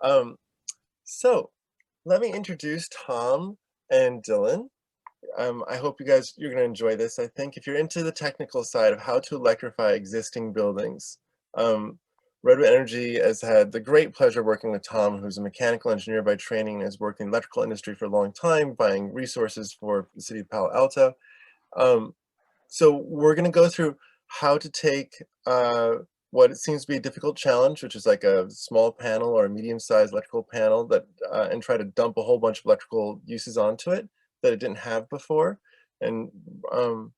Um, so let me introduce Tom and Dylan. I hope you're going to enjoy this. I think if you're into the technical side of how to electrify existing buildings, um, Redwood Energy has had the great pleasure working with Tom, who's a mechanical engineer by training and has worked in the electrical industry for a long time, buying resources for the city of Palo Alto. Um, So we're going to go through how to take what it seems to be a difficult challenge, which is like a small panel or a medium-sized electrical panel and try to dump a whole bunch of electrical uses onto it that it didn't have before. And um,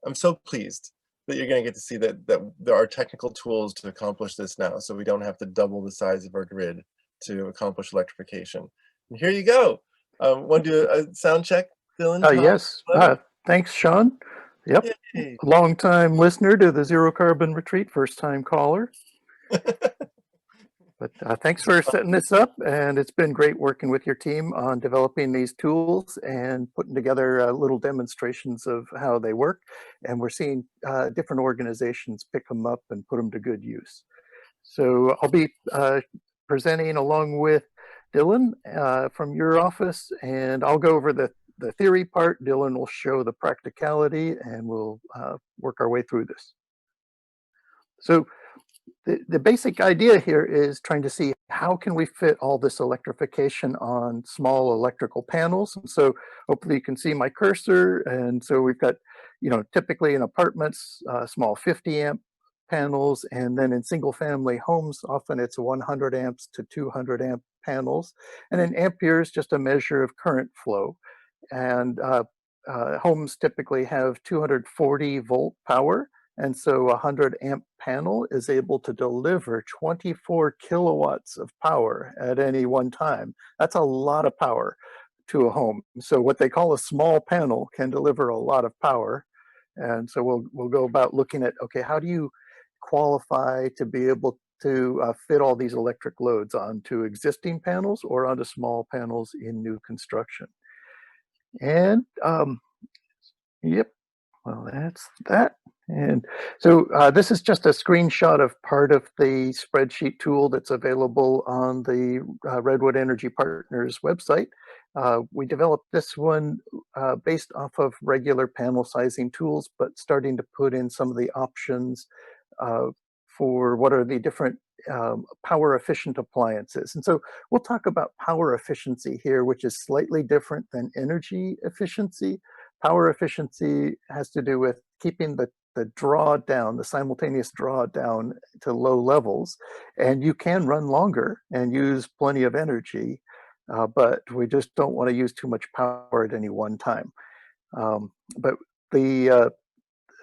I'm so pleased that you're going to get to see that there are technical tools to accomplish this now, so we don't have to double the size of our grid to accomplish electrification. And here you go. Want to do a sound check, Dylan, Tom, Yes. Glenn? Thanks, Sean. Yep. Yay. Long time listener to the Zero Carbon Retreat, first time caller. But thanks for setting this up. And it's been great working with your team on developing these tools and putting together little demonstrations of how they work. And we're seeing different organizations pick them up and put them to good use. So I'll be presenting along with Dylan from your office, and I'll go over the theory part. Dylan will show the practicality, and we'll work our way through this. So the basic idea here is trying to see how can we fit all this electrification on small electrical panels. And so hopefully you can see my cursor. And so we've got, typically in apartments, small 50 amp panels, and then in single family homes, often it's 100 amps to 200 amp panels. And an ampere is just a measure of current flow. And homes typically have 240 volt power. And so a 100 amp panel is able to deliver 24 kilowatts of power at any one time. That's a lot of power to a home. So what they call a small panel can deliver a lot of power. And so we'll go about looking at, okay, how do you qualify to be able to fit all these electric loads onto existing panels or onto small panels in new construction? And yep, well, that's that. And so this is just a screenshot of part of the spreadsheet tool that's available on the Redwood Energy Partners website. We developed this one based off of regular panel sizing tools, but starting to put in some of the options uh, for what are the different power efficient appliances. And so we'll talk about power efficiency here, which is slightly different than energy efficiency. Power efficiency has to do with keeping the drawdown, the simultaneous drawdown to low levels. And you can run longer and use plenty of energy, but we just don't want to use too much power at any one time. But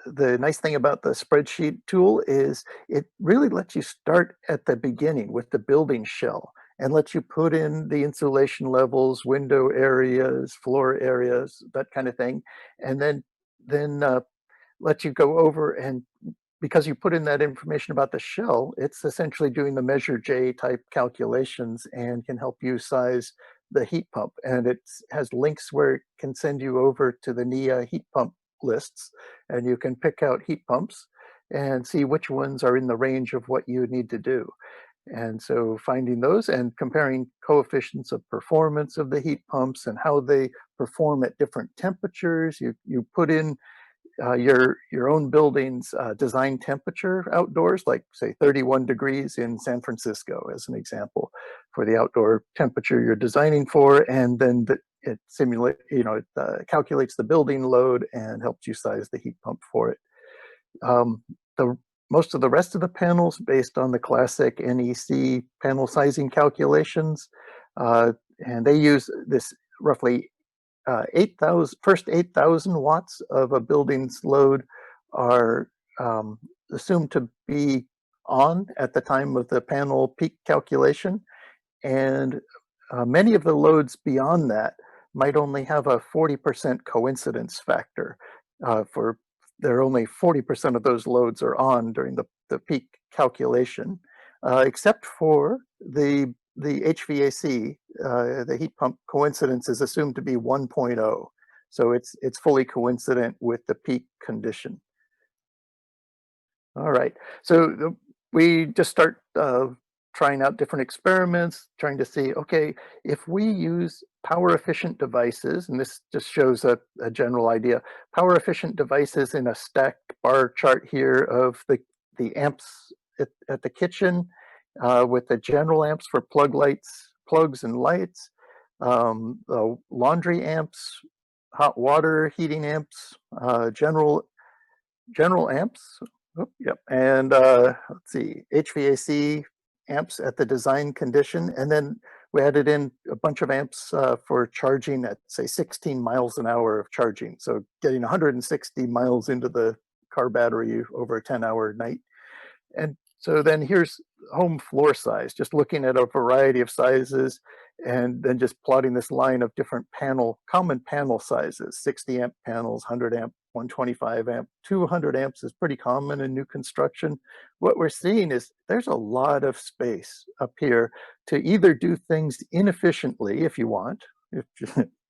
the nice thing about the spreadsheet tool is it really lets you start at the beginning with the building shell and lets you put in the insulation levels, window areas, floor areas, that kind of thing, and then let you go over, and because you put in that information about the shell, it's essentially doing the measure J type calculations and can help you size the heat pump. And it has links where it can send you over to the NEA heat pump lists, and you can pick out heat pumps and see which ones are in the range of what you need to do. And so finding those and comparing coefficients of performance of the heat pumps and how they perform at different temperatures. You put in your own building's design temperature outdoors, like say 31 degrees in San Francisco, as an example, for the outdoor temperature you're designing for, and then it calculates the building load and helps you size the heat pump for it. The most of the rest of the panels based on the classic NEC panel sizing calculations, and they use this roughly 8,000 watts of a building's load are assumed to be on at the time of the panel peak calculation. And many of the loads beyond that might only have a 40% coincidence factor. For there are only 40% of those loads are on during the peak calculation, except for the HVAC, the heat pump coincidence is assumed to be 1.0. So it's fully coincident with the peak condition. All right, so we just start trying out different experiments, trying to see, okay, if we use power efficient devices, and this just shows a general idea, power efficient devices in a stacked bar chart here of the amps at the kitchen with the general amps for plugs and lights, the laundry amps, hot water heating amps, general amps. Oh, yep. And let's see, HVAC amps at the design condition. And then we added in a bunch of amps for charging at, say, 16 miles an hour of charging. So getting 160 miles into the car battery over a 10-hour night. And so then here's home floor size, just looking at a variety of sizes and then just plotting this line of different common panel sizes, 60 amp panels, 100 amp, 125 amp, 200 amps is pretty common in new construction. What we're seeing is there's a lot of space up here to either do things inefficiently if you want, if,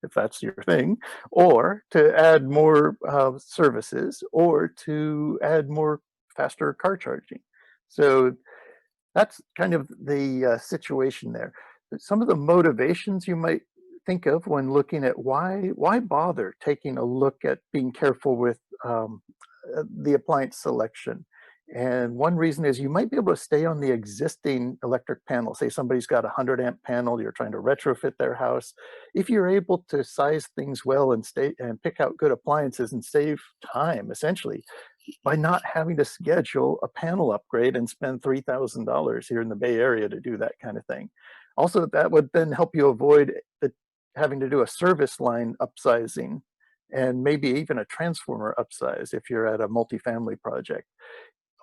if that's your thing, or to add more services, or to add more faster car charging. So that's kind of the situation there. Some of the motivations you might think of when looking at why bother taking a look at being careful with the appliance selection. And one reason is you might be able to stay on the existing electric panel. Say somebody's got a 100 amp panel, you're trying to retrofit their house. If you're able to size things well and stay and pick out good appliances and save time, essentially, by not having to schedule a panel upgrade and spend $3,000 here in the Bay Area to do that kind of thing. Also, that would then help you avoid having to do a service line upsizing and maybe even a transformer upsize if you're at a multifamily project.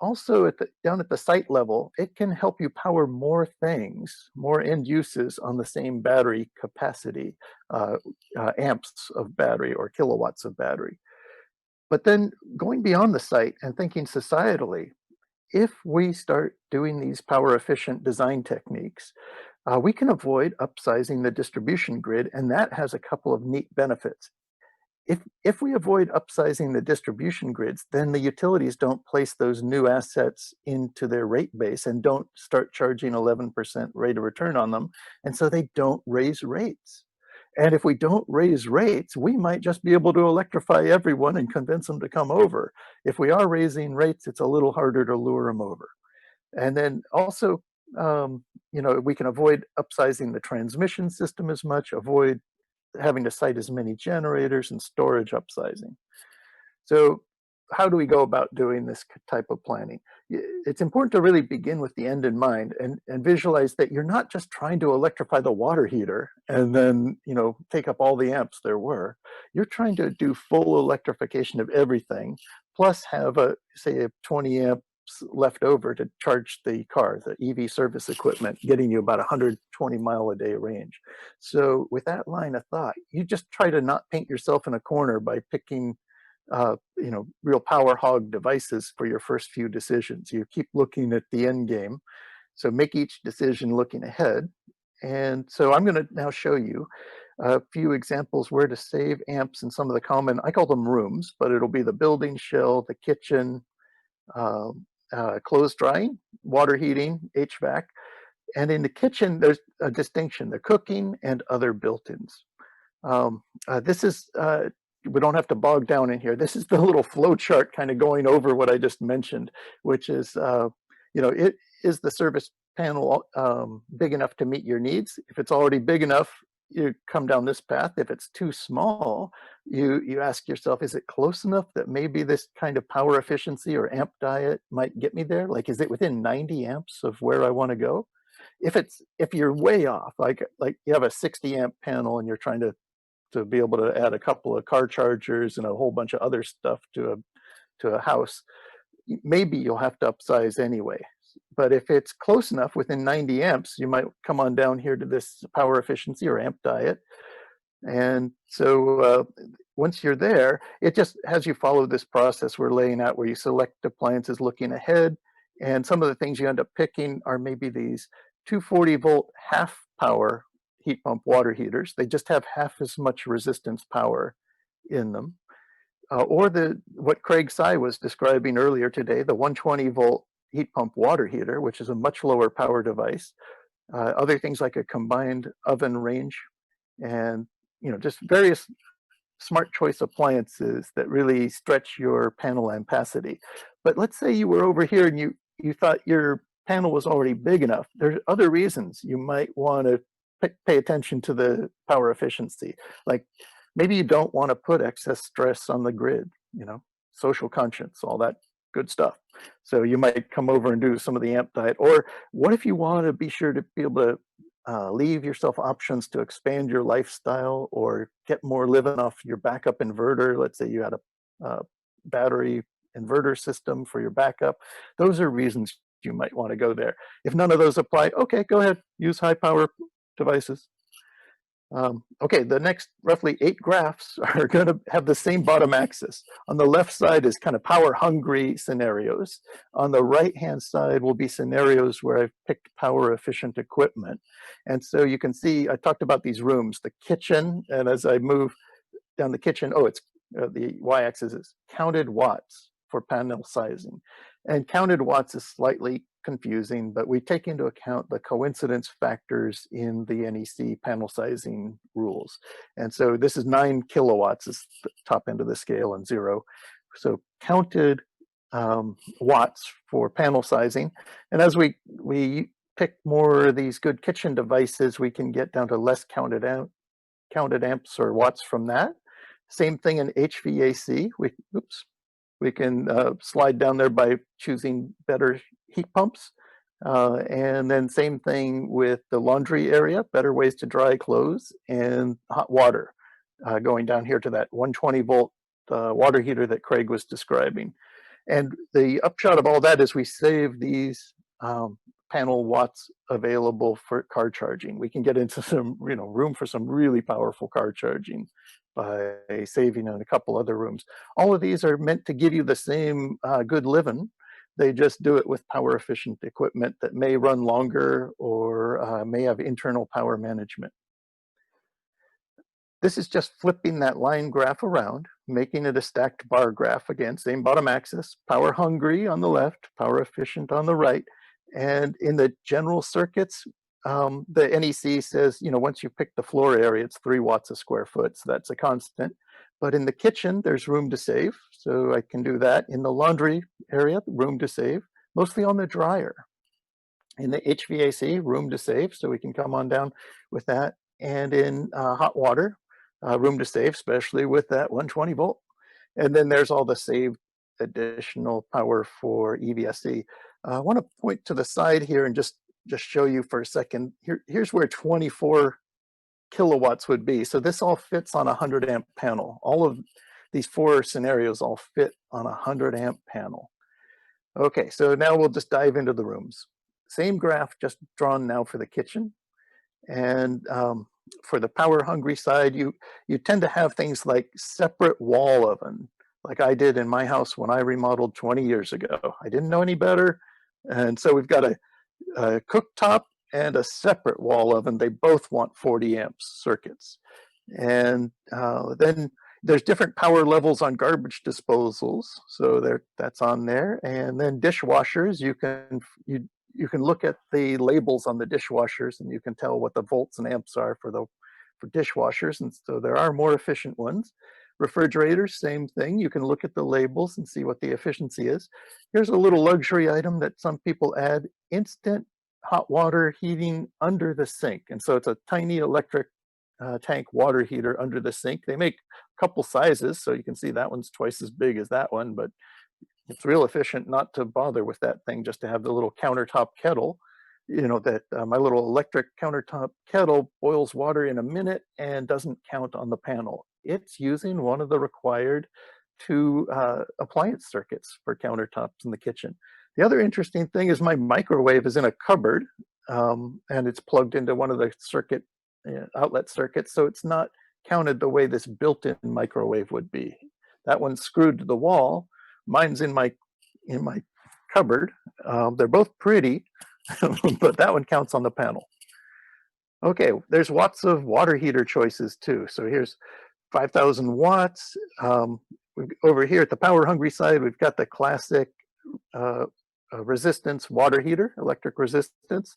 Also, down at the site level, it can help you power more things, more end uses on the same battery capacity, amps of battery or kilowatts of battery. But then going beyond the site and thinking societally, if we start doing these power efficient design techniques, we can avoid upsizing the distribution grid, and that has a couple of neat benefits. If we avoid upsizing the distribution grids, then the utilities don't place those new assets into their rate base and don't start charging 11% rate of return on them, and so they don't raise rates. And if we don't raise rates, we might just be able to electrify everyone and convince them to come over. If we are raising rates, it's a little harder to lure them over. And then also, we can avoid upsizing the transmission system as much, avoid having to site as many generators and storage upsizing. So how do we go about doing this type of planning? It's important to really begin with the end in mind and visualize that you're not just trying to electrify the water heater and then, take up all the amps there were. You're trying to do full electrification of everything, plus have say a 20 amps left over to charge the car, the EV service equipment, getting you about 120-mile-a-day range. So with that line of thought, you just try to not paint yourself in a corner by picking real power hog devices for your first few decisions. You keep looking at the end game. So make each decision looking ahead. And so I'm going to now show you a few examples where to save amps in some of the common, I call them rooms, but it'll be the building shell, the kitchen, clothes drying, water heating, HVAC. And in the kitchen, there's a distinction, the cooking and other built-ins. This is we don't have to bog down in here. This is the little flow chart kind of going over what I just mentioned, which is, is the service panel big enough to meet your needs? If it's already big enough, you come down this path. If it's too small, you ask yourself, is it close enough that maybe this kind of power efficiency or amp diet might get me there? Like, is it within 90 amps of where I want to go? If you're way off, like you have a 60 amp panel and you're trying to be able to add a couple of car chargers and a whole bunch of other stuff to a house, maybe you'll have to upsize anyway. But if it's close enough within 90 amps, you might come on down here to this power efficiency or amp diet. And so once you're there, it just has you follow this process we're laying out where you select appliances looking ahead. And some of the things you end up picking are maybe these 240-volt half power heat pump water heaters. They just have half as much resistance power in them. Or what Craig Sy was describing earlier today, the 120-volt heat pump water heater, which is a much lower power device. Other things like a combined oven range, and just various smart choice appliances that really stretch your panel ampacity. But let's say you were over here and you thought your panel was already big enough. There's other reasons you might want to pay attention to the power efficiency. Like maybe you don't want to put excess stress on the grid, social conscience, all that good stuff. So you might come over and do some of the amp diet. Or what if you want to be sure to be able to leave yourself options to expand your lifestyle or get more living off your backup inverter? Let's say you had a battery inverter system for your backup. Those are reasons you might want to go there. If none of those apply, okay, go ahead, use high power devices. Okay, the next roughly 8 graphs are going to have the same bottom axis. On the left side is kind of power hungry scenarios. On the right hand side will be scenarios where I've picked power efficient equipment. And so you can see, I talked about these rooms, the kitchen, and as I move down the kitchen, it's the y-axis is counted watts for panel sizing. And counted watts is slightly confusing, but we take into account the coincidence factors in the NEC panel sizing rules. And so this is 9 kilowatts is the top end of the scale, and 0. So counted watts for panel sizing. And as we pick more of these good kitchen devices, we can get down to less counted amps or watts from that. Same thing in HVAC. We can slide down there by choosing better heat pumps. And then same thing with the laundry area, better ways to dry clothes, and hot water, going down here to that 120 volt water heater that Craig was describing. And the upshot of all that is we save these panel watts available for car charging. We can get into some room for some really powerful car charging by saving in a couple other rooms. All of these are meant to give you the same good living. They just do it with power efficient equipment that may run longer or may have internal power management. This is just flipping that line graph around, making it a stacked bar graph. Again, same bottom axis, power hungry on the left, power efficient on the right. And in the general circuits, the NEC says, once you pick the floor area, it's 3 watts a square foot, so that's a constant. But in the kitchen, there's room to save, so I can do that. In the laundry area, room to save, mostly on the dryer. In the HVAC, room to save, so we can come on down with that. And in hot water, room to save, especially with that 120 volt. And then there's all the saved additional power for EVSE. I want to point to the side here and just show you for a second. Here's where 24 kilowatts would be. So this all fits on a 100 amp panel. All of these 4 scenarios all fit on a 100 amp panel. Okay, so now we'll just dive into the rooms. Same graph, just drawn now for the kitchen. And for the power hungry side, you tend to have things like separate wall oven, like I did in my house when I remodeled 20 years ago. I didn't know any better. And so we've got a cooktop and a separate wall oven. They both want 40 amps circuits. And then there's different power levels on garbage disposals. So that's on there. And then dishwashers, you can look at the labels on the dishwashers and you can tell what the volts and amps are for dishwashers. And so there are more efficient ones. Refrigerators, same thing. You can look at the labels and see what the efficiency is. Here's a little luxury item that some people add: instant hot water heating under the sink. And so it's a tiny electric tank water heater under the sink. They make a couple sizes, so you can see that one's twice as big as that one, but it's real efficient not to bother with that thing, just to have the little countertop kettle. That my little electric countertop kettle boils water in a minute and doesn't count on the panel. It's using one of the required 2 appliance circuits for countertops in the kitchen. The other interesting thing is my microwave is in a cupboard, and it's plugged into one of the outlet circuits, so it's not counted the way this built-in microwave would be. That one's screwed to the wall. Mine's in my cupboard. They're both pretty, but that one counts on the panel. Okay, there's watts of water heater choices too. So here's 5,000 watts. Over here at the power hungry side, we've got the classic resistance water heater, electric resistance.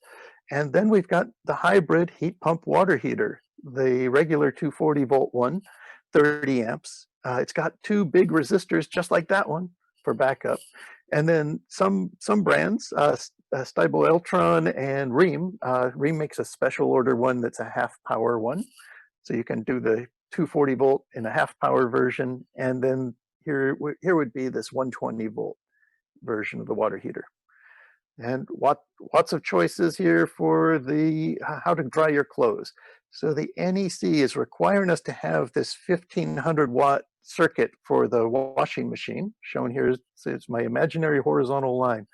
And then we've got the hybrid heat pump water heater, the regular 240 volt one, 30 amps. It's got two big resistors just like that one for backup. And then some brands, Stiebel Eltron and Rheem. Rheem makes a special order one that's a half power one. So you can do the 240 volt in a half power version. And then here would be this 120 volt version of the water heater. And lots of choices here for the how to dry your clothes. So the NEC is requiring us to have this 1500-watt circuit for the washing machine. Shown here is my imaginary horizontal line.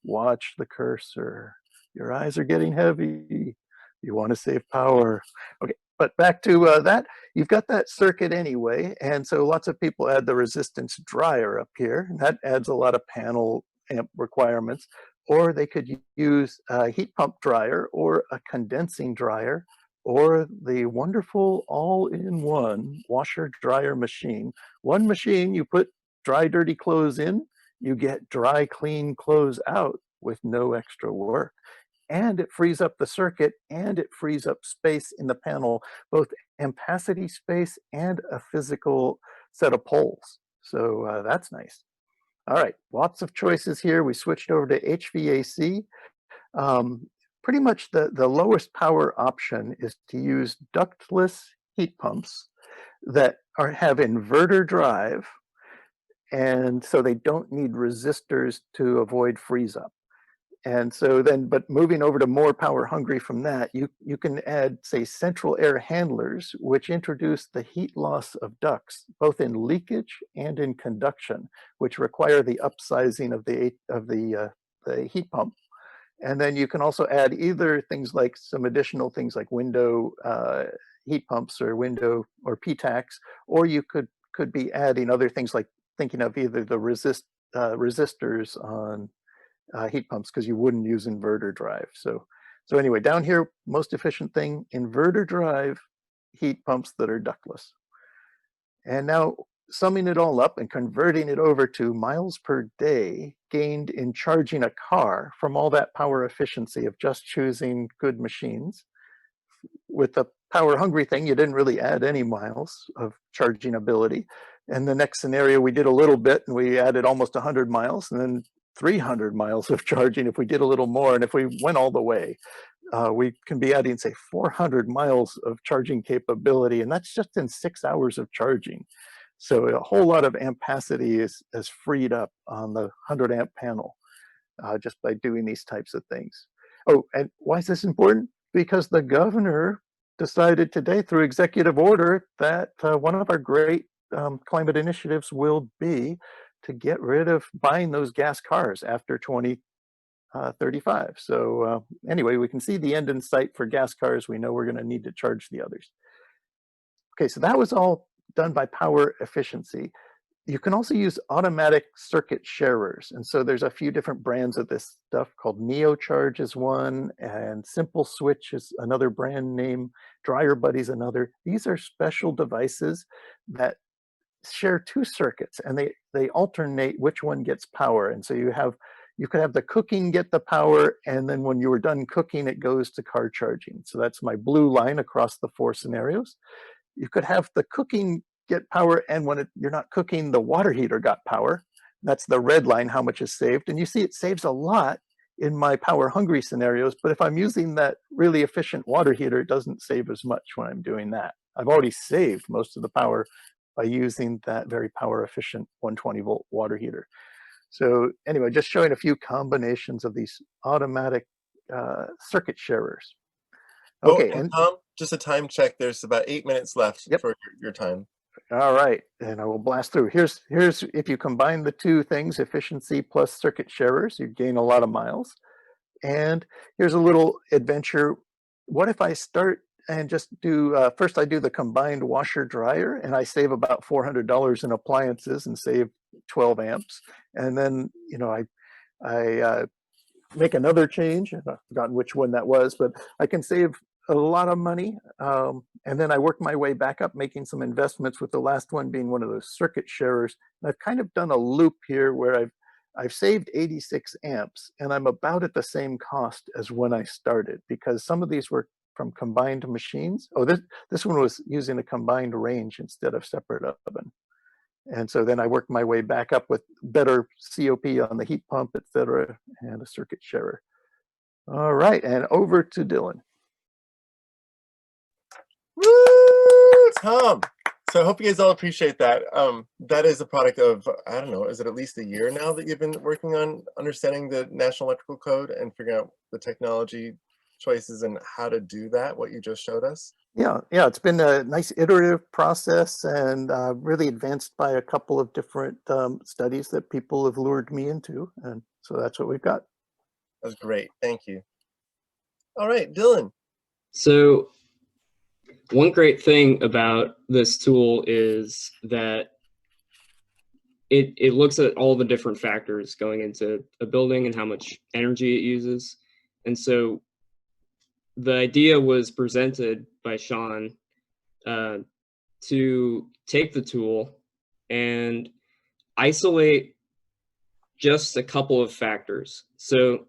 Watch the cursor. Your eyes are getting heavy. You want to save power. Okay, but back to that. You've got that circuit anyway, and so lots of people add the resistance dryer up here, and that adds a lot of panel amp requirements. Or they could use a heat pump dryer or a condensing dryer or the wonderful all-in-one washer dryer machine. One machine, you put dry, dirty clothes in, you get dry, clean clothes out with no extra work. And it frees up the circuit and it frees up space in the panel, both ampacity space and a physical set of poles. So that's nice. All right, lots of choices here. We switched over to HVAC. Pretty much the lowest power option is to use ductless heat pumps that have inverter drive, and so they don't need resistors to avoid freeze up. And so then, but moving over to more power hungry from that, you can add, say, central air handlers, which introduce the heat loss of ducts, both in leakage and in conduction, which require the upsizing of the heat pump. And then you can also add either things like some additional things like window heat pumps or window or PTACs, or you could be adding other things like thinking of either the resistors on heat pumps, because you wouldn't use inverter drive. So anyway, down here, most efficient thing, inverter drive heat pumps that are ductless. And now summing it all up and converting it over to miles per day gained in charging a car from all that power efficiency of just choosing good machines. With the power hungry thing, you didn't really add any miles of charging ability. And the next scenario, we did a little bit and we added almost 100 miles, and then 300 miles of charging if we did a little more. And if we went all the way, we can be adding, say, 400 miles of charging capability, and that's just in 6 hours of charging. So a whole lot of ampacity is freed up on the 100 amp panel just by doing these types of things. Oh, and why is this important? Because the governor decided today through executive order that one of our great climate initiatives will be to get rid of buying those gas cars after 2035. So anyway, we can see the end in sight for gas cars. We know we're going to need to charge the others. Okay, so that was all done by power efficiency. You can also use automatic circuit sharers. And so there's a few different brands of this stuff called NeoCharge is one, and Simple Switch is another brand name, Dryer Buddy's another. These are special devices that share two circuits, and they alternate which one gets power. And so you could have the cooking get the power, and then when you were done cooking, it goes to car charging. So that's my blue line across the 4 scenarios. You could have the cooking get power, and when you're not cooking, the water heater got power. That's the red line, how much is saved. And you see it saves a lot in my power hungry scenarios, but if I'm using that really efficient water heater, it doesn't save as much when I'm doing that. I've already saved most of the power by using that very power efficient 120 volt water heater. So anyway, just showing a few combinations of these automatic circuit sharers. Oh, Okay, and and Tom, just a time check. There's about 8 minutes left yep. for your time. All right, and I will blast through. Here's if you combine the two things, efficiency plus circuit sharers, you gain a lot of miles. And here's a little adventure. What if I start and just do, first I do the combined washer dryer and I save about $400 in appliances and save 12 amps. And then, you know, I make another change. I've forgotten which one that was, but I can save a lot of money. And then I work my way back up, making some investments, with the last one being one of those circuit sharers. And I've kind of done a loop here where I've saved 86 amps, and I'm about at the same cost as when I started because some of these were from combined machines. Oh, this one was using a combined range instead of separate oven. And so then I worked my way back up with better COP on the heat pump, et cetera, and a circuit sharer. All right, and over to Dylan. Woo, Tom. So I hope you guys all appreciate that. That is a product of, I don't know, is it at least a year now that you've been working on understanding the National Electrical Code and figuring out the technology choices and how to do that, what you just showed us? Yeah, it's been a nice iterative process and really advanced by a couple of different studies that people have lured me into. And so that's what we've got. That's great. Thank you. All right, Dylan. So one great thing about this tool is that it looks at all the different factors going into a building and how much energy it uses. And so the idea was presented by Sean to take the tool and isolate just a couple of factors. So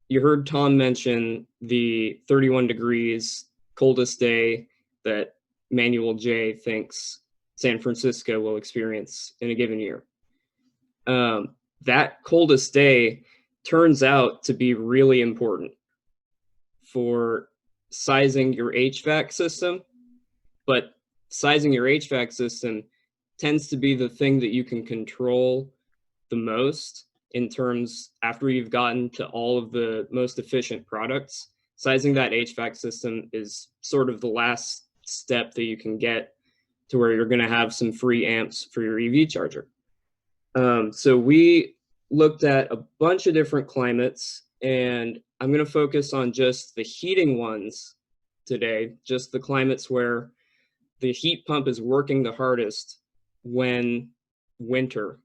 you heard Tom mention the 31 degrees coldest day that Manuel J thinks San Francisco will experience in a given year. That coldest day turns out to be really important for sizing your HVAC system, but sizing your HVAC system tends to be the thing that you can control the most in terms after you've gotten to all of the most efficient products. Sizing that HVAC system is sort of the last step that you can get to where you're going to have some free amps for your EV charger. So we looked at a bunch of different climates, and I'm going to focus on just the heating ones today, just the climates where the heat pump is working the hardest when winter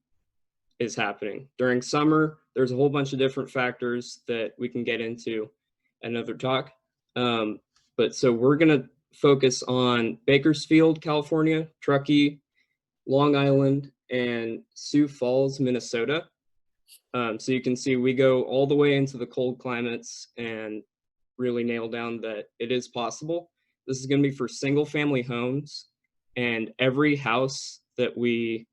is happening. During summer, there's a whole bunch of different factors that we can get into another talk. But so we're going to focus on Bakersfield, California, Truckee, Long Island, and Sioux Falls, Minnesota. So you can see we go all the way into the cold climates and really nail down that it is possible. This is going to be for single family homes, and every house that we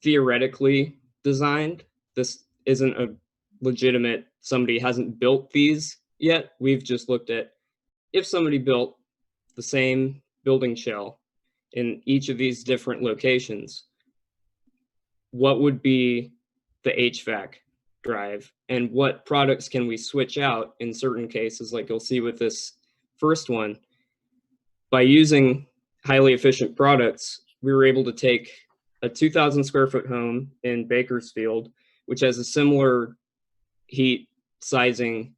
theoretically designed, this isn't a legitimate, somebody hasn't built these yet. We've just looked at if somebody built the same building shell in each of these different locations, what would be the HVAC drive and what products can we switch out in certain cases, like you'll see with this first one. By using highly efficient products, we were able to take a 2,000 square foot home in Bakersfield, which has a similar heat sizing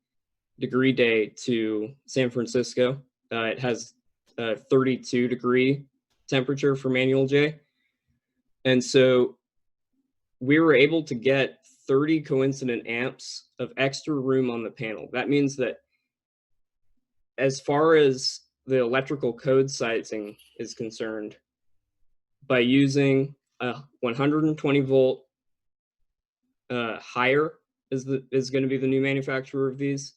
degree day to San Francisco. It has a 32 degree temperature for Manual J. And so we were able to get 30 coincident amps of extra room on the panel. That means that as far as the electrical code sizing is concerned, by using a 120 volt higher is going to be the new manufacturer of these,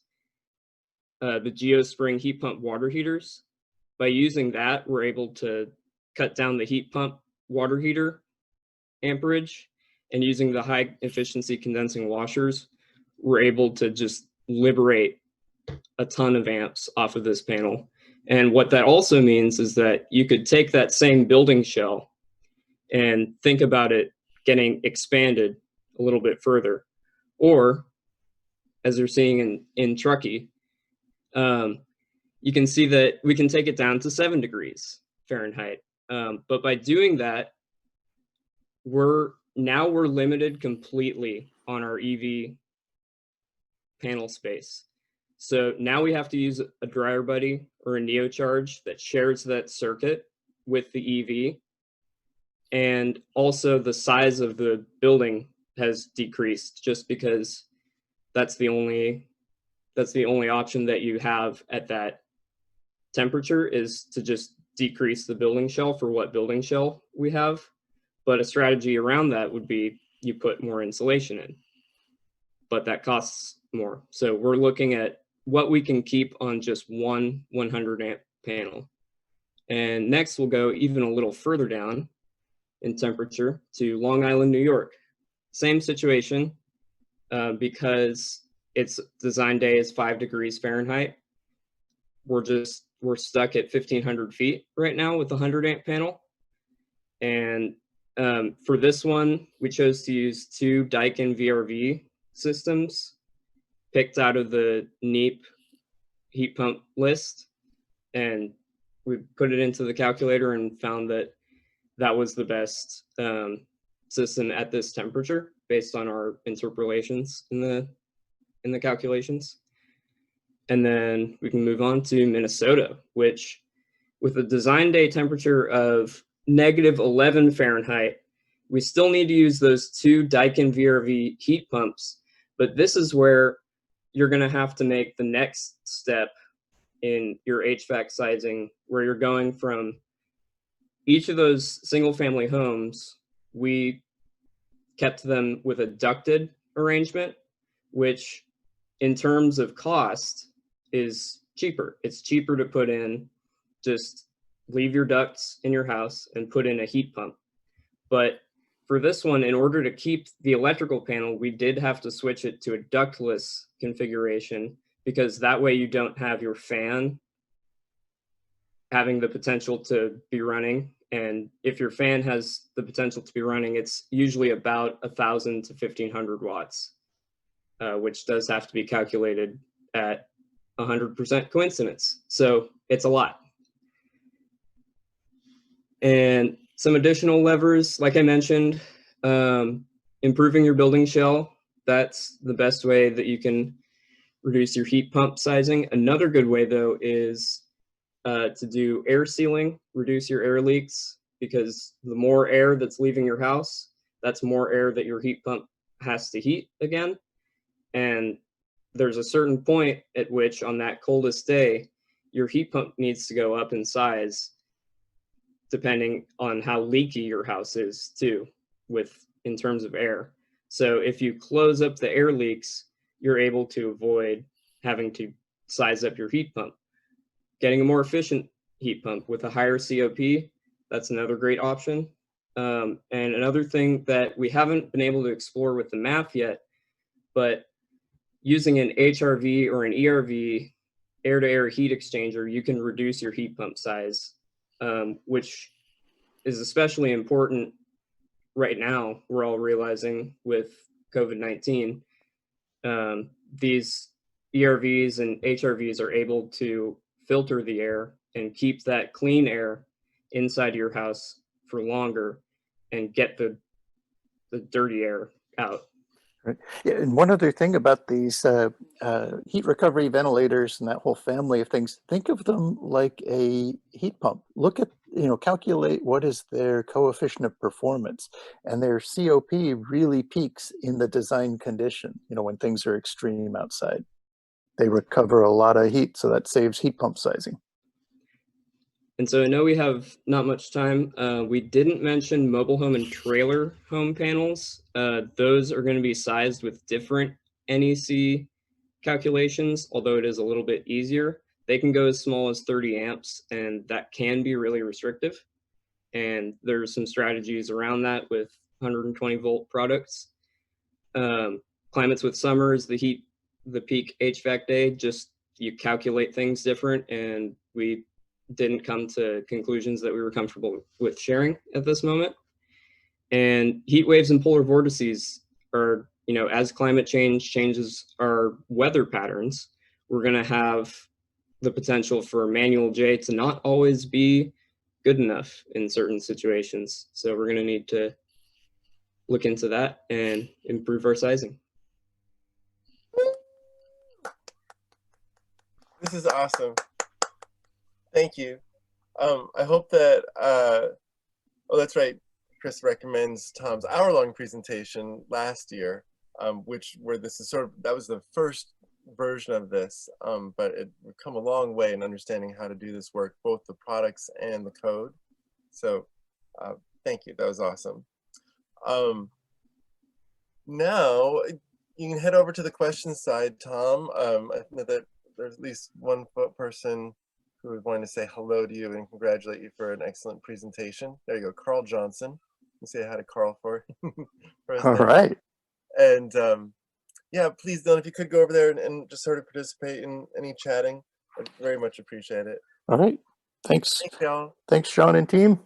the GeoSpring heat pump water heaters. By using that, we're able to cut down the heat pump water heater amperage, and using the high efficiency condensing washers, we're able to just liberate a ton of amps off of this panel. And what that also means is that you could take that same building shell and think about it getting expanded a little bit further. Or, as you're seeing in Truckee, you can see that we can take it down to 7 degrees Fahrenheit. But by doing that, we're limited completely on our EV panel space. So now we have to use a dryer buddy or a NeoCharge that shares that circuit with the EV. And also the size of the building has decreased just because that's the only option that you have at that temperature, is to just decrease the building shell for what building shell we have. But a strategy around that would be you put more insulation in. but that costs more. So we're looking at what we can keep on just one 100 amp panel. And next we'll go even a little further down in temperature to Long Island, New York. Same situation, because its design day is 5 degrees Fahrenheit. We're stuck at 1,500 feet right now with a 100 amp panel. And for this one, we chose to use 2 Daikin VRV systems picked out of the NEEP heat pump list. And we put it into the calculator and found that that was the best system at this temperature based on our interpolations in the calculations. And then we can move on to Minnesota, which with a design day temperature of -11 Fahrenheit, we still need to use those 2 Daikin VRV heat pumps. But this is where you're going to have to make the next step in your HVAC sizing, where you're going from each of those single family homes, we kept them with a ducted arrangement, which in terms of cost is cheaper. It's cheaper to put in, just leave your ducts in your house and put in a heat pump. But for this one, in order to keep the electrical panel, we did have to switch it to a ductless configuration, because that way you don't have your fan having the potential to be running. And if your fan has the potential to be running, it's usually about 1,000 to 1,500 watts, which does have to be calculated at 100% coincidence. So it's a lot. And some additional levers, like I mentioned, improving your building shell. That's the best way that you can reduce your heat pump sizing. Another good way, though, is to do air sealing, reduce your air leaks, because the more air that's leaving your house, that's more air that your heat pump has to heat again. And there's a certain point at which on that coldest day, your heat pump needs to go up in size, depending on how leaky your house is too, in terms of air. So if you close up the air leaks, you're able to avoid having to size up your heat pump. Getting a more efficient heat pump with a higher COP, that's another great option. And another thing that we haven't been able to explore with the math yet, but using an HRV or an ERV, air-to-air heat exchanger, you can reduce your heat pump size, which is especially important right now. We're all realizing with COVID-19, these ERVs and HRVs are able to filter the air and keep that clean air inside your house for longer and get the dirty air out. Right. Yeah, and one other thing about these heat recovery ventilators and that whole family of things, think of them like a heat pump. Look at, calculate what is their coefficient of performance, and their COP really peaks in the design condition, when things are extreme outside. They recover a lot of heat, so that saves heat pump sizing. And so I know we have not much time. We didn't mention mobile home and trailer home panels. Those are going to be sized with different NEC calculations, although it is a little bit easier. They can go as small as 30 amps, and that can be really restrictive. And there's some strategies around that with 120 volt products. Climates with summer is the peak HVAC day. Just you calculate things different, and we didn't come to conclusions that we were comfortable with sharing at this moment. And heat waves and polar vortices are, as climate change changes our weather patterns, we're going to have the potential for manual J to not always be good enough in certain situations. So we're going to need to look into that and improve our sizing. This is awesome. Thank you. I hope that, oh, that's right. Chris recommends Tom's hour-long presentation last year, where this is that was the first version of this, but we've come a long way in understanding how to do this work, both the products and the code. So thank you. That was awesome. Now, you can head over to the questions side, Tom. I know that there's at least one person who was wanting to say hello to you and congratulate you for an excellent presentation. There you go, Carl Johnson. You say hi to Carl for us All there. right. And yeah, please, Dylan, if you could go over there and just sort of participate in any chatting, I'd very much appreciate it. All right. Thanks. Thanks, y'all. Thanks, Sean and team.